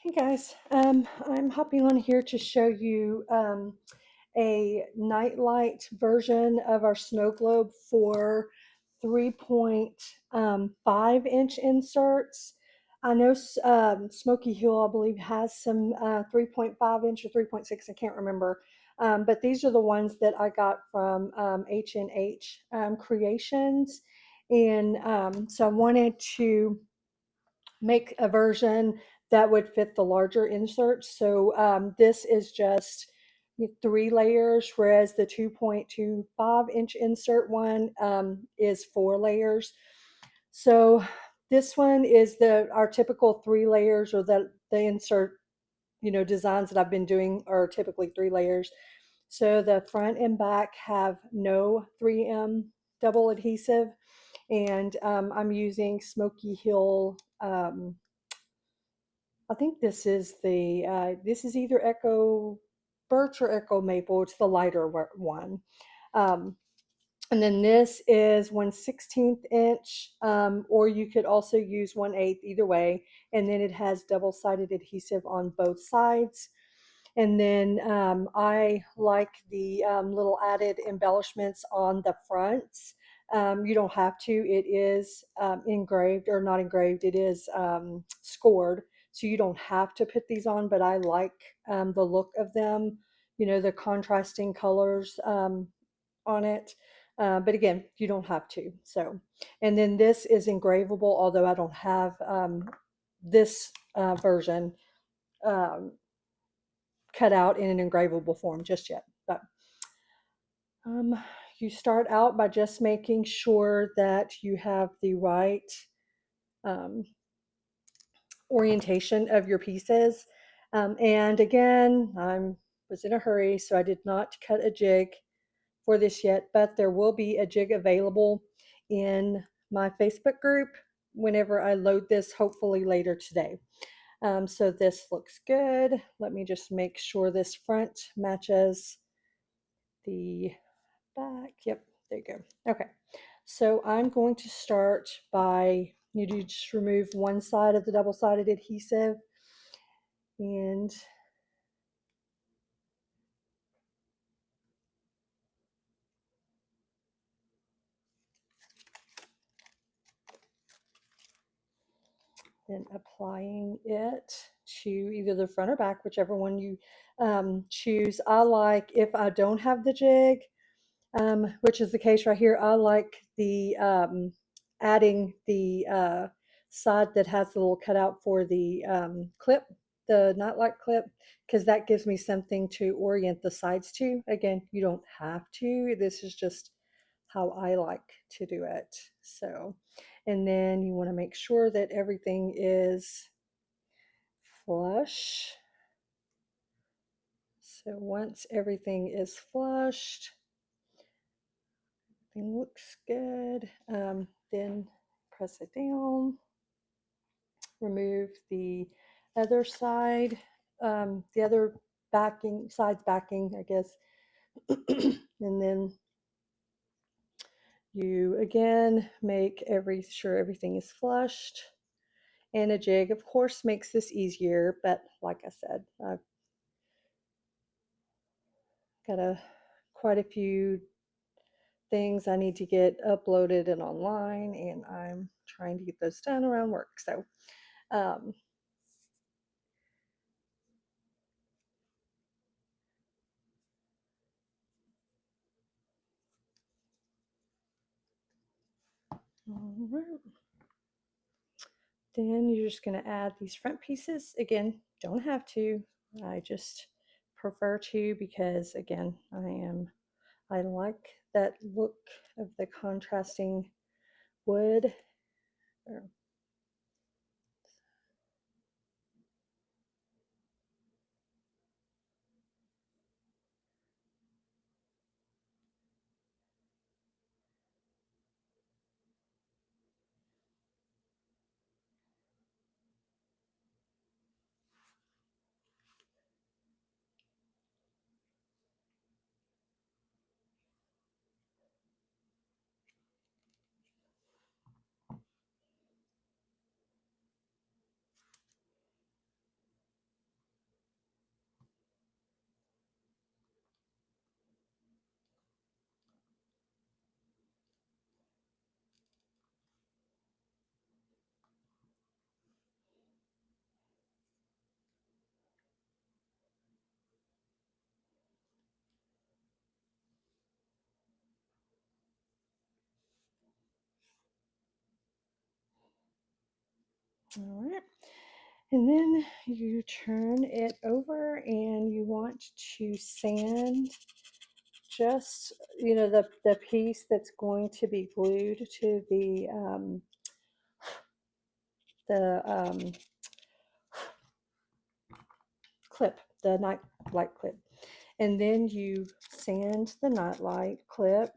Hey guys, I'm hopping on here to show you a nightlight version of our snow globe for 3.5 inch inserts. I know Smoky Hill, I believe, has some 3.5 inch or 3.6, I can't remember. But these are the ones that I got from H&H Creations. And so I wanted to make a version that would fit the larger inserts. So this is just 3 layers, whereas the 2.25 inch insert one is 4 layers. So this one is our typical 3 layers, or the insert designs that I've been doing are typically 3 layers. So the front and back have no 3M double adhesive, and I'm using Smoky Hill. I think this is this is either Echo Birch or Echo Maple. It's the lighter one. Um, and then this is 1/16 inch, or you could also use 1/8, either way. And then it has double-sided adhesive on both sides. And then I like the little added embellishments on the fronts. You don't have to. It is engraved, or not engraved. It is scored, so you don't have to put these on. But I like the look of them. The contrasting colors on it. But again, you don't have to. So, and then this is engravable, although I don't have this version um, cut out in an engravable form just yet. But um, you start out by just making sure that you have the right um, orientation of your pieces. And again, I was in a hurry, so I did not cut a jig for this yet, but there will be a jig available in my Facebook group whenever I load this, hopefully later today. So this looks good. Let me just make sure this front matches the back. Yep, there you go. Okay, so I'm going to start by, you just remove one side of the double-sided adhesive, and then applying it to either the front or back, whichever one you choose. I like, if I don't have the jig, which is the case right here, I like the adding the side that has the little cutout for the clip, the nightlight clip, because that gives me something to orient the sides to. Again, you don't have to. This is just how I like to do it. So, and then you want to make sure that everything is flush. So once everything is flushed, everything looks good, then press it down, remove the other side, the other sides backing, I guess, and then you again make sure everything is flushed. And a jig, of course, makes this easier, but like I said, I've got quite a few things I need to get uploaded and online, and I'm trying to get those done around work. So, um, all right. Then you're just going to add these front pieces. Again, don't have to. I just prefer to, because again, I like that look of the contrasting wood. All right. And then you turn it over and you want to sand just, the piece that's going to be glued to the clip, the night light clip. And then you sand the night light clip.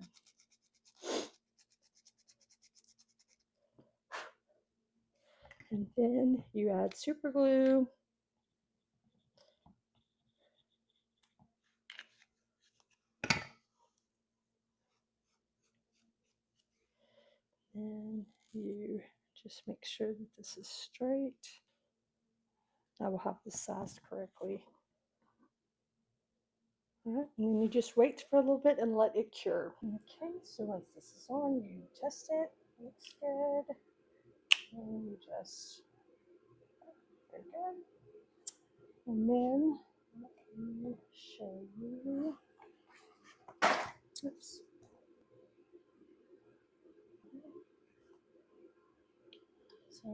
And then you add super glue. And you just make sure that this is straight. I will have this sized correctly. All right, and then you just wait for a little bit and let it cure. Okay, so once this is on, you test it. Looks good. And you just, very good. And then let me show you. Oops. So